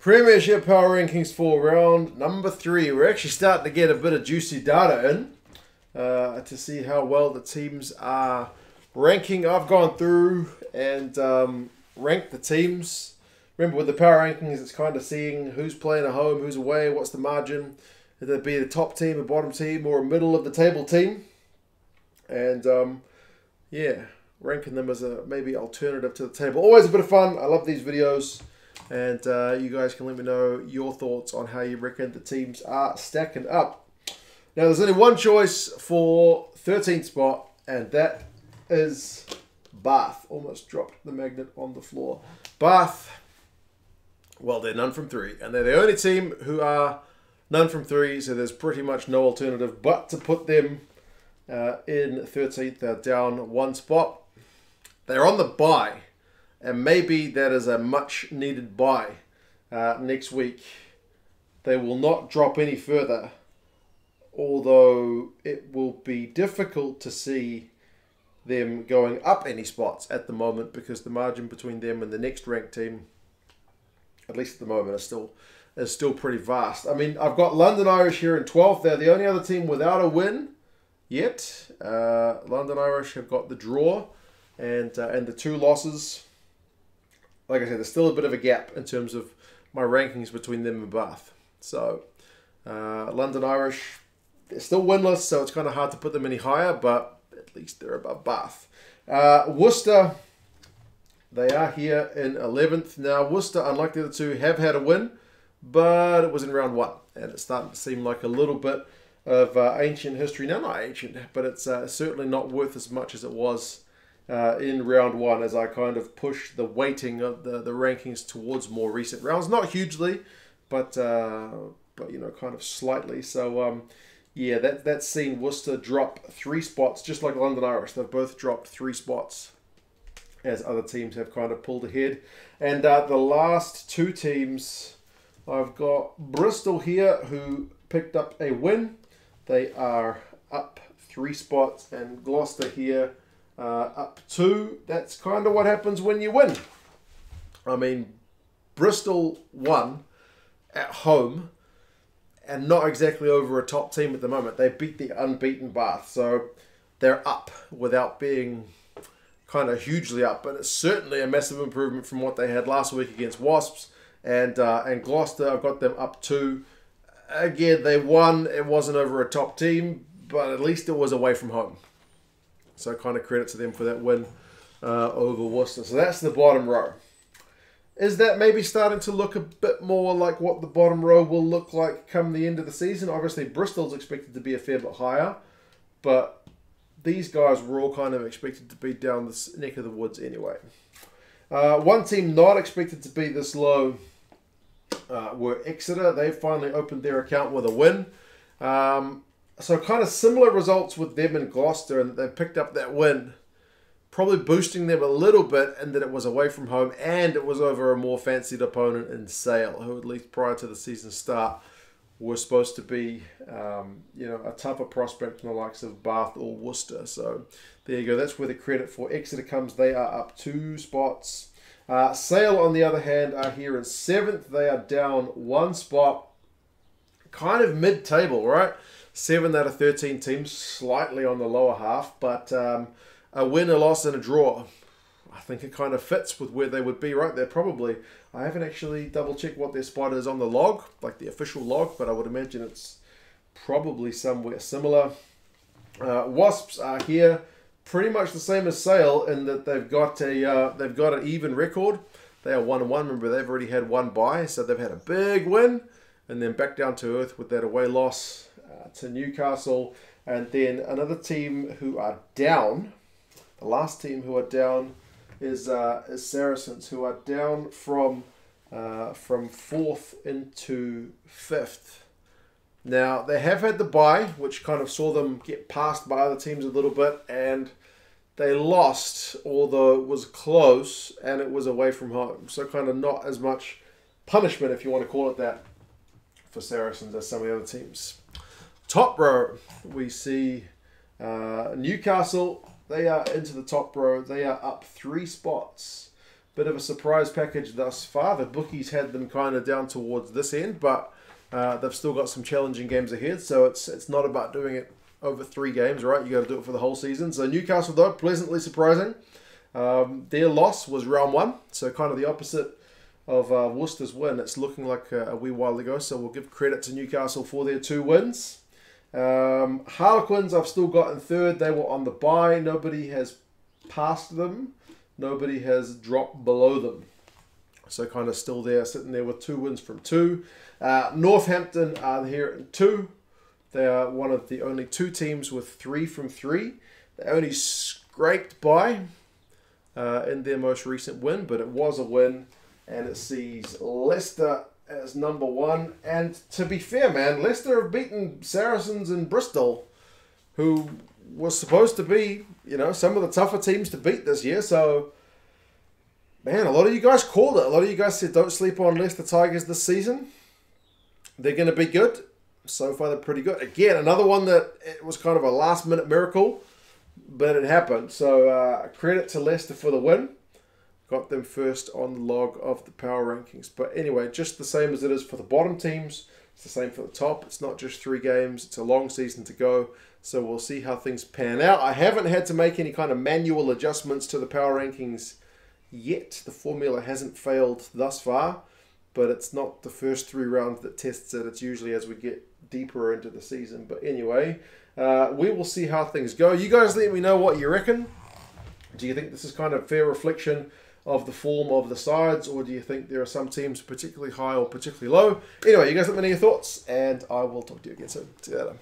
Premiership Power Rankings for round number 3. We're actually starting to get a bit of juicy data in to see how well the teams are ranking. I've gone through and ranked the teams. Remember, with the Power Rankings, it's kind of seeing who's playing at home, who's away, what's the margin. It'll be the top team, a bottom team, or a middle of the table team. And yeah, ranking them as a maybe alternative to the table. Always a bit of fun. I love these videos. And you guys can let me know your thoughts on how you reckon the teams are stacking up. Now, there's only one choice for 13th spot, and that is Bath. Almost dropped the magnet on the floor. Bath, well, they're none from 3. And they're the only team who are none from 3, so there's pretty much no alternative but to put them in 13th. They're down 1 spot. They're on the bye. And maybe that is a much needed buy next week. They will not drop any further, although it will be difficult to see them going up any spots at the moment because the margin between them and the next ranked team, at least at the moment, is still pretty vast. I mean, I've got London Irish here in 12th. They're the only other team without a win yet. London Irish have got the draw and the 2 losses. Like I said, there's still a bit of a gap in terms of my rankings between them and Bath. So, London Irish, they're still winless, so it's kind of hard to put them any higher, but at least they're above Bath. Worcester, they are here in 11th. Now, Worcester, unlike the other two, have had a win, but it was in round 1, and it's starting to seem like a little bit of ancient history. Now, not ancient, but it's certainly not worth as much as it was in round 1 as I kind of push the weighting of the rankings towards more recent rounds. Not hugely, but you know, kind of slightly. So yeah, that's seen Worcester drop 3 spots, just like London Irish. They've both dropped 3 spots as other teams have kind of pulled ahead. And the last 2 teams, I've got Bristol here, who picked up a win. They are up 3 spots, and Gloucester here up 2. That's kind of what happens when you win. I mean, Bristol won at home and not exactly over a top team at the moment. They beat the unbeaten Bath, so they're up without being kind of hugely up, but it's certainly a massive improvement from what they had last week against Wasps. And Gloucester, I've got them up 2. Again, they won. It wasn't over a top team, but at least it was away from home. So kind of credit to them for that win over Worcester. So that's the bottom row. Is that maybe starting to look a bit more like what the bottom row will look like come the end of the season? Obviously, Bristol's expected to be a fair bit higher, but these guys were all kind of expected to be down this neck of the woods anyway. One team not expected to be this low were Exeter. They finally opened their account with a win. So kind of similar results with them and Gloucester, and they picked up that win, probably boosting them a little bit in that it was away from home and it was over a more fancied opponent in Sale, who at least prior to the season start were supposed to be, you know, a tougher prospect than the likes of Bath or Worcester. So there you go. That's where the credit for Exeter comes. They are up 2 spots. Sale, on the other hand, are here in 7th. They are down 1 spot, kind of mid-table, right? 7 out of 13 teams, slightly on the lower half, but a win, a loss, and a draw. I think it kind of fits with where they would be right there, probably. I haven't actually double-checked what their spot is on the log, like the official log, but I would imagine it's probably somewhere similar. Wasps are here, pretty much the same as Sale in that they've got an even record. They are 1-1. Remember, they've already had 1 bye, so they've had a big win, and then back down to earth with that away loss to Newcastle. And then another team who are down, the last team who are down is Saracens, who are down from 4th into 5th. Now, they have had the bye, which kind of saw them get passed by other teams a little bit, and they lost, although it was close, and it was away from home. So kind of not as much punishment, if you want to call it that, for Saracens as some of the other teams. Top row, we see Newcastle. They are into the top row. They are up 3 spots. bit of a surprise package thus far. The bookies had them kind of down towards this end, but they've still got some challenging games ahead, so it's not about doing it over 3 games, right? You got to do it for the whole season. So Newcastle, though, pleasantly surprising. Their loss was round 1, so kind of the opposite of Worcester's win. It's looking like a wee while ago, so we'll give credit to Newcastle for their 2 wins. Harlequins I've still got in 3rd. They were on the bye. Nobody has passed them. Nobody has dropped below them. So kind of still there, sitting there with 2 wins from 2. Northampton are here in 2. They are one of the only 2 teams with 3 from 3. They only scraped by in their most recent win, but it was a win, and it sees Leicester as number 1. And to be fair, man, Leicester have beaten Saracens in Bristol, who was supposed to be, you know, some of the tougher teams to beat this year. So, man, a lot of you guys called it. A lot of you guys said don't sleep on Leicester Tigers this season. They're going to be good. So far, they're pretty good. Again, another one that it was kind of a last-minute miracle, but it happened. So, credit to Leicester for the win. Got them first on the log of the power rankings. But anyway, just the same as it is for the bottom teams. It's the same for the top. It's not just 3 games. It's a long season to go. So we'll see how things pan out. I haven't had to make any kind of manual adjustments to the power rankings yet. The formula hasn't failed thus far. But it's not the first 3 rounds that tests it. It's usually as we get deeper into the season. But anyway, we will see how things go. You guys let me know what you reckon. Do you think this is kind of fair reflection of the form of the sides, or do you think there are some teams particularly high or particularly low? Anyway, you guys let me know your thoughts, and I will talk to you again soon. See you later.